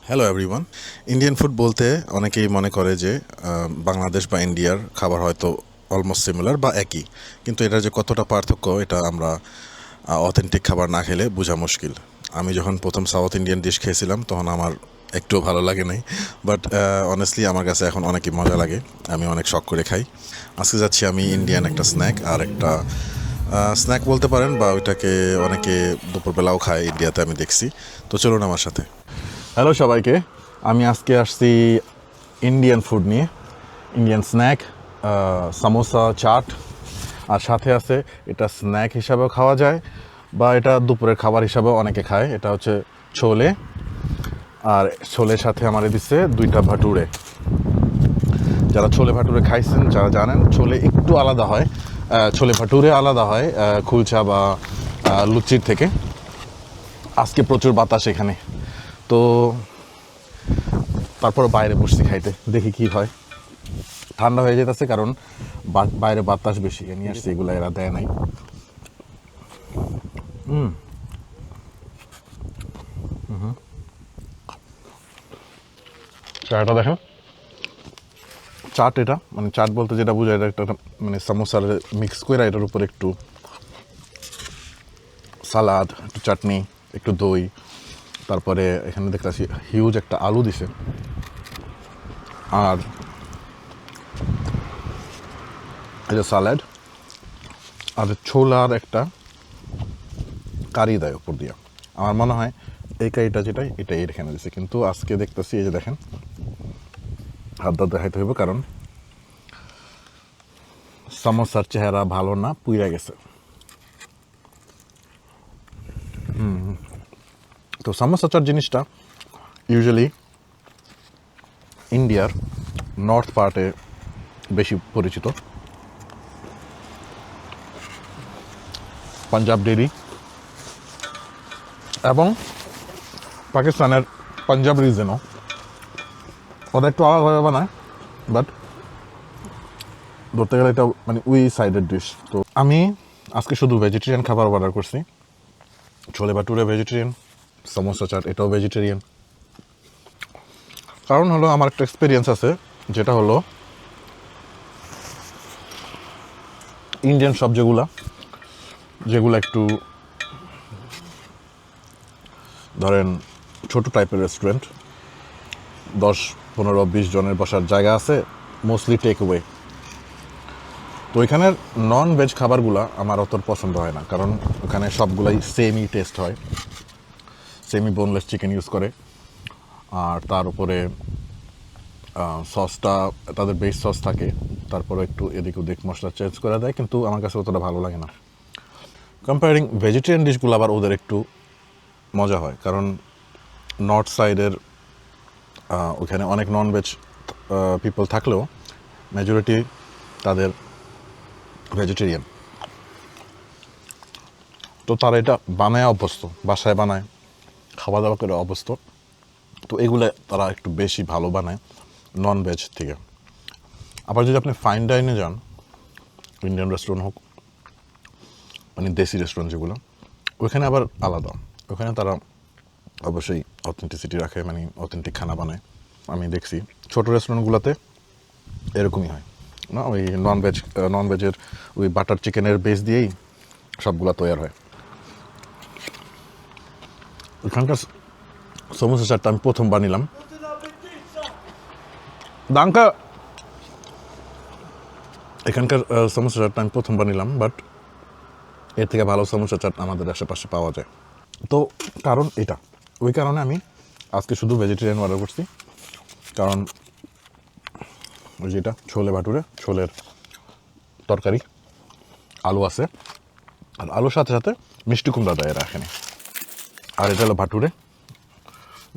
Hello everyone. Indian food বলতে অনেকেই মনে করে যে বাংলাদেশ বা ইন্ডিয়ার খাবার হয়তো অলমোস্ট সিমিলার বা একই, কিন্তু এটার যে কতটা পার্থক্য এটা আমরা অথেন্টিক খাবার না খেলে বোঝা মুশকিল। আমি যখন প্রথম সাউথ ইন্ডিয়ান ডিশ খেয়েছিলাম তখন আমার একটুও ভালো লাগে নাই, বাট অনেস্টলি আমার কাছে এখন অনেকই মজা লাগে, আমি অনেক শখ করে খাই। আজকে যাচ্ছি আমি ইন্ডিয়ান একটা স্ন্যাক আর একটা স্ন্যাক বলতে পারেন, বা ওইটাকে অনেকে দুপুরবেলাও খায় ইন্ডিয়াতে, আমি দেখছি। তো চলুন আমার সাথে। হ্যালো সবাইকে, আমি আজকে আসছি ইন্ডিয়ান ফুড নিয়ে, ইন্ডিয়ান স্ন্যাক, সামোসা, চাট, আর সাথে আছে এটা স্ন্যাক হিসাবেও খাওয়া যায় বা এটা দুপুরের খাবার হিসাবেও অনেকে খায়। এটা হচ্ছে ছোলে, আর ছোলের সাথে আমারে দিচ্ছে দুইটা ভাটুরে। যারা ছোলে ভাটুরে খাইছেন যারা জানেন, ছোলে একটু আলাদা হয়, ছোলে ভাটুরে আলাদা হয় কুলচা বা লুচির থেকে। আজকে প্রচুর বাতাস এখানে, তো তারপর বাইরে বসছি খাইতে, দেখি কি হয়। ঠান্ডা হয়ে যেতেছে কারণ বাইরে বাতাস বেশি, নিয়ে আসছে এগুলো, এরা দেয় নাই। চাটা দেখেন, চাট এটা মানে চাট বলতে যেটা বোঝায় এটা একটা মানে সামোসার মিক্স করে এটার উপর একটু সালাদ, একটু চাটনি, একটু দই, তারপরে এখানে দেখতেছি হিউজ একটা আলু দিছে, আর এই যে স্যালাড, আর ছোলার একটা কারি দেয় উপর দিয়া। আমার মনে হয় এই কারিটা যেটাই এটাই এখানে দিছে, কিন্তু আজকে দেখতেছি এই যে দেখেন হাত দাঁত দেখাইতে হইব কারণ সমোসার চেহারা ভালো না, পুইরা গেছে। তো সমোসা চাট জিনিসটা ইউজুয়ালি ইন্ডিয়ার নর্থ পার্টে বেশি পরিচিত। পাঞ্জাব ডেরি এবং পাকিস্তানের পাঞ্জাব রিজনও ওরা একটু আলাদাভাবে বানায়, বাট ধরতে গেলে এটা মানে ওই সাইডের ডিশ। তো আমি আজকে শুধু ভেজিটেরিয়ান খাবার অর্ডার করছি। ছোলে ভাটুরে ভেজিটেরিয়ান, সমোসা চাট এটাও ভেজিটেরিয়ান। কারণ হলো আমার একটা এক্সপিরিয়েন্স আছে, যেটা হলো ইন্ডিয়ান সব যেগুলো একটু ধরেন ছোট টাইপের রেস্টুরেন্ট, 10, 15, 20 জনের বসার জায়গা আছে, মোস্টলি টেক ওয়ে। তো ওইখানের নন ভেজ খাবারগুলো আমার অত পছন্দ হয় না, কারণ ওখানে সবগুলাই সেমই টেস্ট হয়, সেমি বোনলেস চিকেন ইউজ করে, আর তার উপরে সসটা তাদের বেস সস থাকে, তারপরে একটু এদিক ওদিক মশলা চেঞ্জ করে দেয়, কিন্তু আমার কাছে অতটা ভালো লাগে না। কম্পেয়ারিং ভেজিটেরিয়ান ডিশগুলো আবার ওদের একটু মজা হয়, কারণ নর্থ সাইডের ওখানে অনেক নন ভেজ পিপল থাকলেও মেজরিটি তাদের ভেজিটেরিয়ান। তো তারা এটা বানায় অভ্যস্ত, বাসায় বানায়, খাওয়া দাওয়া করে অভ্যস্ত। তো এগুলো তারা একটু বেশি ভালো বানায় নন ভেজ থেকে। আবার যদি আপনি ফাইন ডাইনে যান, ইন্ডিয়ান রেস্টুরেন্ট হোক মানে দেশি রেস্টুরেন্ট যেগুলো, ওইখানে আবার আলাদা, ওখানে তারা অবশ্যই অথেন্টিসিটি রাখে, মানে অথেন্টিক খানা বানায়। আমি দেখছি ছোটো রেস্টুরেন্টগুলোতে এরকমই হয় না, ওই নন ভেজের ওই বাটার চিকেনের বেস দিয়েই সবগুলো তৈরি হয়। ওইখানকার সমোসা চাটটা আমি প্রথমবার নিলাম, দাঙ্কা এখানকার সমোসা চাটটা আমি প্রথমবার নিলাম, বাট এর থেকে ভালো সমোসা চাট আমাদের আশেপাশে পাওয়া যায়। তো কারণ এটা, ওই কারণে আমি আজকে শুধু ভেজিটেরিয়ান অর্ডার করছি, কারণ ওই যেটা ছোলে ভাটুরে, ছোলের তরকারি, আলু আছে, আর আলুর সাথে সাথে মিষ্টি কুমড়া দেয় এরা এখানে। আর এটা হলো ভাটুরে,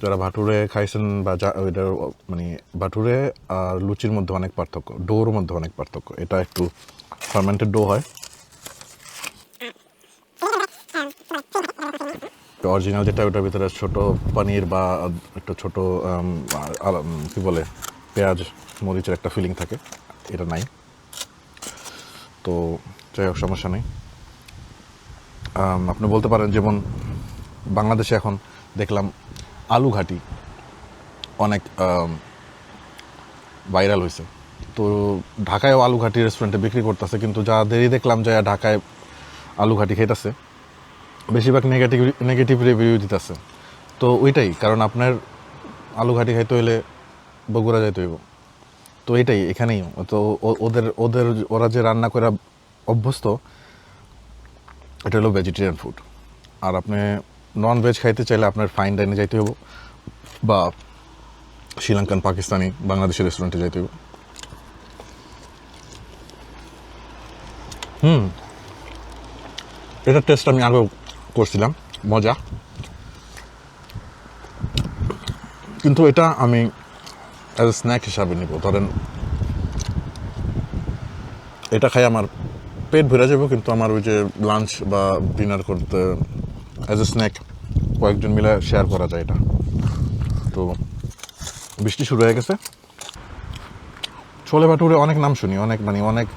যারা ভাটুরে খাইছেন বা ওইটার মানে ভাটুরে আর লুচির মধ্যে অনেক পার্থক্য, ডোর মধ্যে অনেক পার্থক্য। এটা একটু ফার্মেন্টেড ডো হয়, অরিজিনাল যেটা ওটার ভিতরে ছোট পনির বা একটা ছোট কী বলে পেঁয়াজ মরিচের একটা ফিলিং থাকে, এটা নাই। তো যাই হোক, সমস্যা নেই। আপনি বলতে পারেন যেমন বাংলাদেশে এখন দেখলাম আলু ঘাটি, অনেক ভাইরাল হয়েছে। তো ঢাকায়ও আলুঘাটি রেস্টুরেন্টে বিক্রি করতেছে, কিন্তু যাদেরই দেখলাম যে ঢাকায় আলুঘাটি খেতেছে বেশিরভাগ নেগেটিভ রিভিউ দিতেছে। তো ওইটাই কারণ, আপনার আলুঘাটি খাইতে হইলে বগুড়া যাইতে হইব। তো এটাই এখানেই তো ওদের ওদের ওরা যে রান্না করে অভ্যস্ত, এটা হলো ভেজিটেরিয়ান ফুড। আর আপনি নন ভেজ খাইতে চাইলে আপনার ফাইন ডাইনে যাইতে হইব, বা শ্রীলঙ্কান, পাকিস্তানি, বাংলাদেশের রেস্টুরেন্টে যাইতে হইব। এটার টেস্ট আমি আগেও করছিলাম, মজা। কিন্তু এটা আমি অ্যাজ এ স্ন্যাক হিসাবে নিব। ধরেন এটা খাই আমার পেট ভরে যাবো, কিন্তু আমার ওই যে লাঞ্চ বা ডিনার করতে অ্যাজ এ স্ন্যাক কয়েকজন মিলে শেয়ার করা যায় এটা। তো বৃষ্টি শুরু হয়ে গেছে। ছোলে ভাটুরে অনেক নাম শুনি, অনেক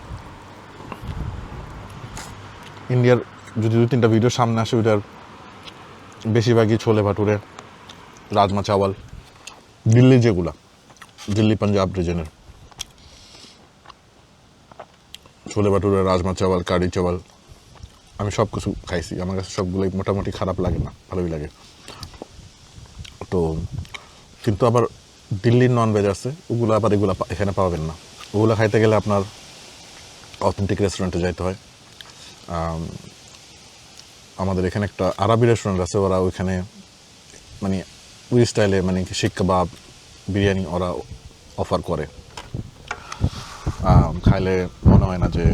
ইন্ডিয়ার যদি 2-3টা ভিডিও সামনে আসে, ওইটার বেশিরভাগই ছোলে ভাটুরে, রাজমা চাওয়াল, দিল্লি যেগুলা, দিল্লি পাঞ্জাব রিজনের ছোলে ভাটুরে, রাজমা চাওয়াল, কারি চাওয়াল, আমি সব কিছু খাইছি। আমার কাছে সবগুলোই মোটামুটি খারাপ লাগে না, ভালোই লাগে। তো কিন্তু আবার দিল্লির নন ভেজ আছে, ওগুলো আবার এগুলো এখানে পাবেন না। ওগুলো খাইতে গেলে আপনার অথেন্টিক রেস্টুরেন্টে যাইতে হয়। আমাদের এখানে একটা আরবি রেস্টুরেন্ট আছে, ওরা ওইখানে মানে ওই স্টাইলে মানে শিক কাবাব, বিরিয়ানি ওরা অফার করে। খাইলে মনে হয় না যে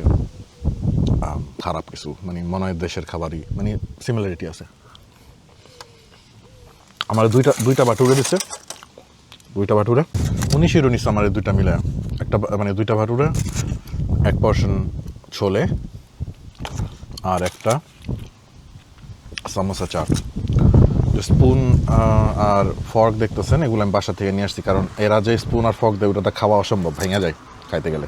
খারাপ কিছু, মানে মনে হয় দেশের খাবারই, মানে সিমিলারিটি আছে। আমার দুইটা ভাটুরে দিচ্ছে, দুইটা ভাটুরে 19 নিচ্ছে আমার, দুইটা মিলে একটা, মানে দুইটা ভাটুরে, 1 পোর্শন ছোলে আর একটা সামোসা চাট। স্পুন আর ফর্ক দেখতেছেন, এগুলো আমি বাসা থেকে নিয়ে আসছি, কারণ এরা যে স্পুন আর ফর্ক দেয় ওটা খাওয়া অসম্ভব, ভেঙে যায় খাইতে গেলে।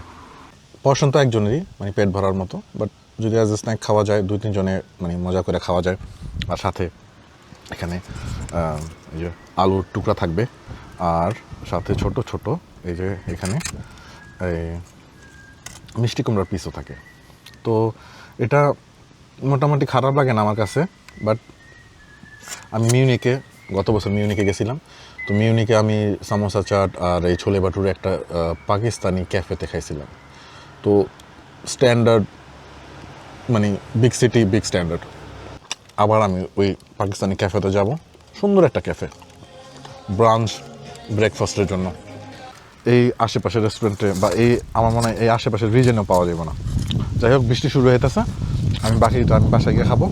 পোর্শন তো একজনেরই, মানে পেট ভরার মতো, বাট যদি অ্যাজ এ স্ন্যাক খাওয়া যায় 2-3 জনে, মানে মজা করে খাওয়া যায়। আর সাথে এখানে এই যে আলুর টুকরা থাকবে, আর সাথে ছোট ছোট এই যে এখানে এই মিষ্টি কুমড়ার পিসও থাকে। তো এটা মোটামুটি খারাপ লাগে না আমার কাছে। বাট আমি গত বছর মিউনিকে গেছিলাম। তো মিউনিকে আমি সামোসা চাট আর এই ছোলে ভাটুরে একটা পাকিস্তানি ক্যাফেতে খাইছিলাম। তো স্ট্যান্ডার্ড, মানে বিগ সিটি, বিগ স্ট্যান্ডার্ড। আবার আমি ওই পাকিস্তানি ক্যাফেতে যাব, সুন্দর একটা ক্যাফে, ব্রাঞ্চ ব্রেকফাস্টের জন্য। এই আশেপাশের রেস্টুরেন্টে বা আমার মনে হয় এই আশেপাশের রিজনেও পাওয়া যাবে না। যাই হোক, বৃষ্টি শুরু হইতেছে, আমি বাকিটা আমি বাসায় গিয়ে খাবো।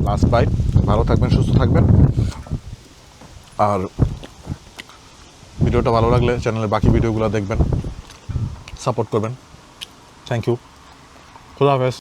Last bite. ভালো থাকবেন, সুস্থ থাকবেন। আর ভিডিওটা ভালো লাগলে চ্যানেলের বাকি ভিডিওগুলো দেখবেন, সাপোর্ট করবেন। Thank you. খুদা হাফেজ।